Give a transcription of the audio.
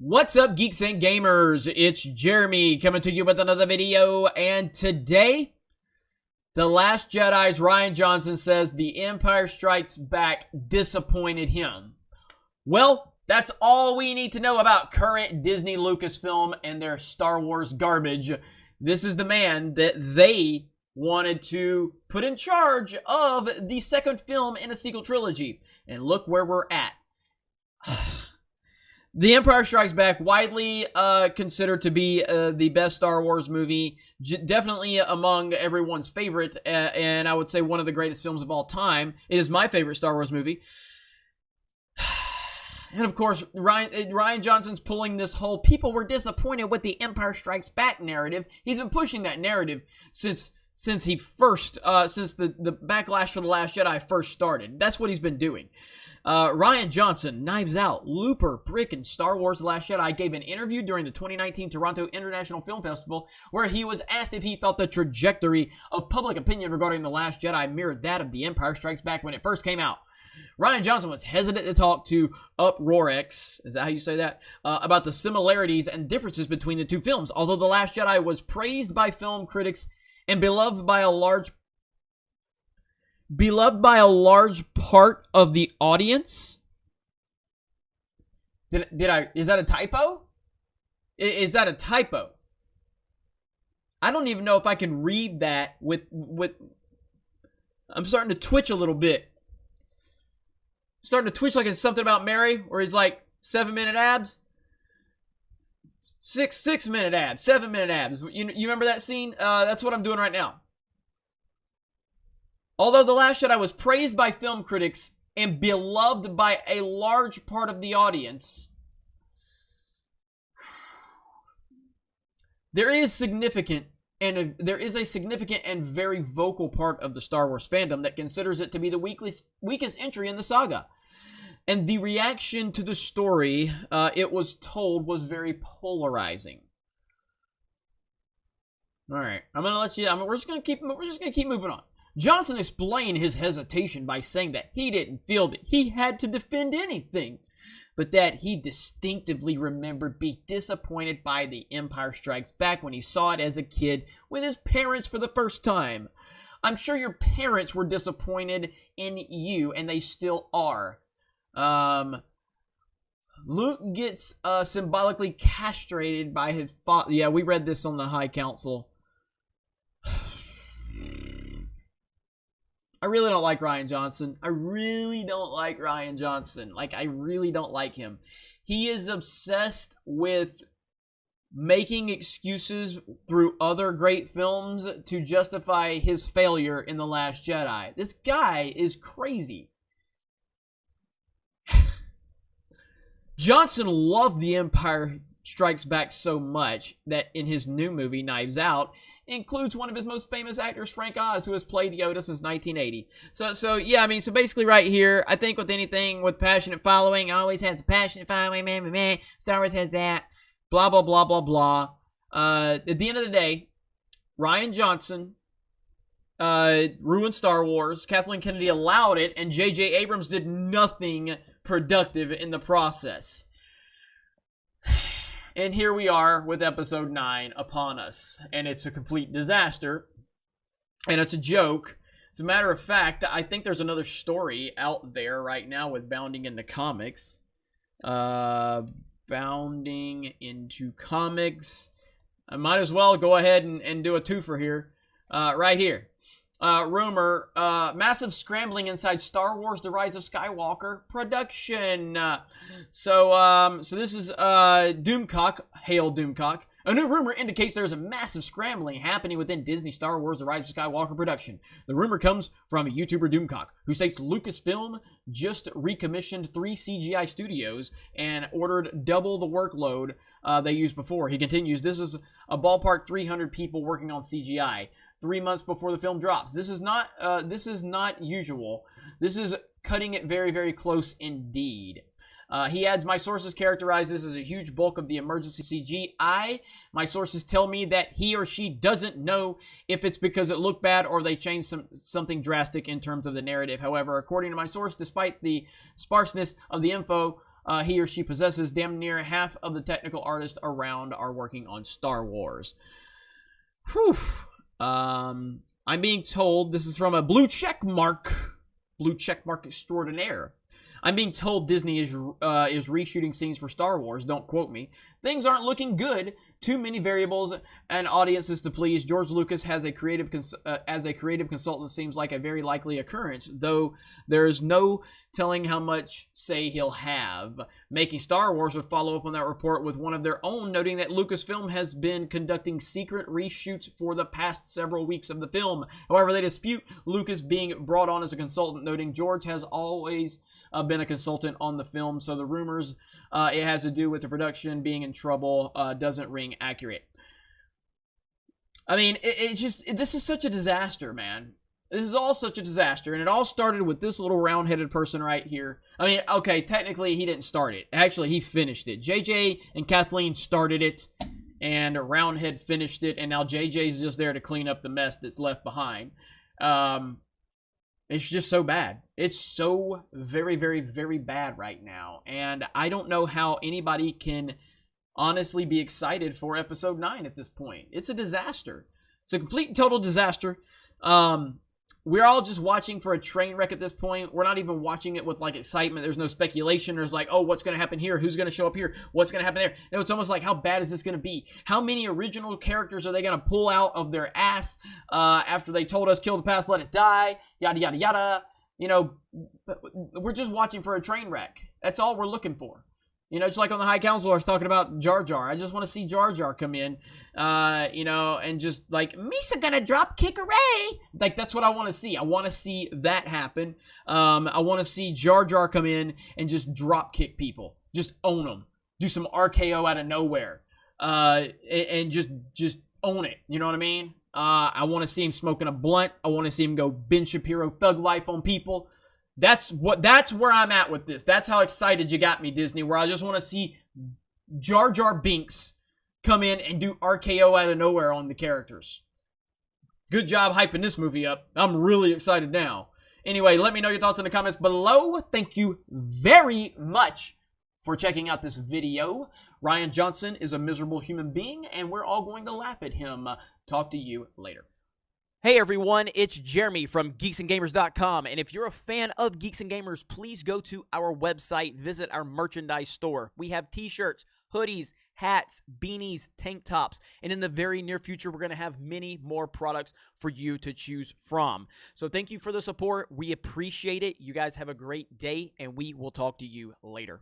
What's up, geeks and gamers? It's Jeremy coming to you with another video, and today, The Last Jedi's Rian Johnson says The Empire Strikes Back disappointed him. Well, that's all we need to know about current Disney Lucasfilm and their Star Wars garbage. This is the man that they wanted to put in charge of the second film in a sequel trilogy. And look where we're at. The Empire Strikes Back, widely considered to be the best Star Wars movie, definitely among everyone's favorite, and I would say one of the greatest films of all time. It is my favorite Star Wars movie. And of course, Rian Johnson's pulling this whole people were disappointed with the Empire Strikes Back narrative. He's been pushing that narrative since he first, since the backlash for The Last Jedi first started. That's what he's been doing. Rian Johnson, Knives Out, Looper, Brick, and Star Wars The Last Jedi gave an interview during the 2019 Toronto International Film Festival where he was asked if he thought the trajectory of public opinion regarding The Last Jedi mirrored that of The Empire Strikes Back when it first came out. Rian Johnson was hesitant to talk to UproarX, is that how you say that? About the similarities and differences between the two films. Although The Last Jedi was praised by film critics and beloved by a large part of the audience. Is that a typo? Is that a typo? I don't even know if I can read that with I'm starting to twitch a little bit. Starting to twitch like it's something about Mary, where he's like 7-minute abs. 6-minute abs, 7-minute abs. You remember that scene? That's what I'm doing right now. Although The Last Jedi was praised by film critics and beloved by a large part of the audience, there is a significant and very vocal part of the Star Wars fandom that considers it to be the weakest entry in the saga. And the reaction to the story it was told was very polarizing. All right, I'm gonna let you. We're just gonna keep moving on. Johnson explained his hesitation by saying that he didn't feel that he had to defend anything, but that he distinctively remembered being disappointed by The Empire Strikes Back when he saw it as a kid with his parents for the first time. I'm sure your parents were disappointed in you, and they still are. Luke gets symbolically castrated by his father. Yeah, we read this on the High Council. I really don't like Rian Johnson. I really don't like Rian Johnson. I really don't like him. He is obsessed with making excuses through other great films to justify his failure in The Last Jedi. This guy is crazy. Johnson loved The Empire Strikes Back so much that in his new movie, Knives Out, includes one of his most famous actors, Frank Oz, who has played Yoda since 1980. So yeah, I mean, so basically right here, I think with anything with passionate following, always has a passionate following, man. Star Wars has that, blah, blah, blah, blah, blah. At the end of the day, Rian Johnson ruined Star Wars. Kathleen Kennedy allowed it, and J.J. Abrams did nothing productive in the process. And here we are with episode 9 upon us. And it's a complete disaster. And it's a joke. As a matter of fact, I think there's another story out there right now with Bounding into Comics. Bounding into Comics. I might as well go ahead and do a twofer here. Right here. Rumor, massive scrambling inside Star Wars The Rise of Skywalker production. So this is Doomcock. Hail Doomcock. A new rumor indicates there's a massive scrambling happening within Disney Star Wars The Rise of Skywalker production. The rumor comes from YouTuber Doomcock, who states Lucasfilm just recommissioned 3 CGI studios and ordered double the workload they used before. He continues, this is a ballpark 300 people working on CGI. 3 months before the film drops. This is not usual. This is cutting it very, very close indeed. He adds, my sources characterize this as a huge bulk of the emergency CGI. My sources tell me that he or she doesn't know if it's because it looked bad or they changed something drastic in terms of the narrative. However, according to my source, despite the sparseness of the info, he or she possesses. Damn near half of the technical artists around are working on Star Wars. Whew. I'm being told, this is from a blue check mark extraordinaire. I'm being told Disney is reshooting scenes for Star Wars. Don't quote me. Things aren't looking good. Too many variables and audiences to please. George Lucas has a creative consultant seems like a very likely occurrence, though there is no telling how much say he'll have. Making Star Wars would follow up on that report with one of their own, noting that Lucasfilm has been conducting secret reshoots for the past several weeks of the film. However, they dispute Lucas being brought on as a consultant, noting George has always been a consultant on the film, so the rumors it has to do with the production being in trouble doesn't ring accurate. I mean, this is such a disaster, man. This is all such a disaster, and it all started with this little round-headed person right here. I mean, okay, technically he didn't start it. Actually, he finished it. JJ and Kathleen started it, and Roundhead finished it, and now JJ's just there to clean up the mess that's left behind. It's just so bad. It's so very, very, very bad right now. And I don't know how anybody can honestly be excited for episode 9 at this point. It's a disaster. It's a complete and total disaster. We're all just watching for a train wreck at this point. We're not even watching it with like excitement. There's no speculation. There's like, oh, what's going to happen here? Who's going to show up here? What's going to happen there? No, it's almost like, how bad is this going to be? How many original characters are they going to pull out of their ass after they told us, kill the past, let it die, yada, yada, yada. You know, we're just watching for a train wreck. That's all we're looking for. You know, just like on the High Council, I was talking about Jar Jar. I just want to see Jar Jar come in, you know, and just like, Misa gonna drop kick Ray. Like, that's what I want to see. I want to see that happen. I want to see Jar Jar come in and just drop kick people. Just own them. Do some RKO out of nowhere. And just own it. You know what I mean? I want to see him smoking a blunt. I want to see him go Ben Shapiro thug life on people. That's where I'm at with this. That's how excited you got me, Disney, where I just want to see Jar Jar Binks come in and do RKO out of nowhere on the characters. Good job hyping this movie up. I'm really excited now. Anyway, let me know your thoughts in the comments below. Thank you very much for checking out this video. Rian Johnson is a miserable human being, and we're all going to laugh at him. Talk to you later. Hey everyone, it's Jeremy from geeksandgamers.com, and if you're a fan of Geeks and Gamers, please go to our website, visit our merchandise store. We have t-shirts, hoodies, hats, beanies, tank tops, and in the very near future, we're going to have many more products for you to choose from. So thank you for the support. We appreciate it. You guys have a great day, and we will talk to you later.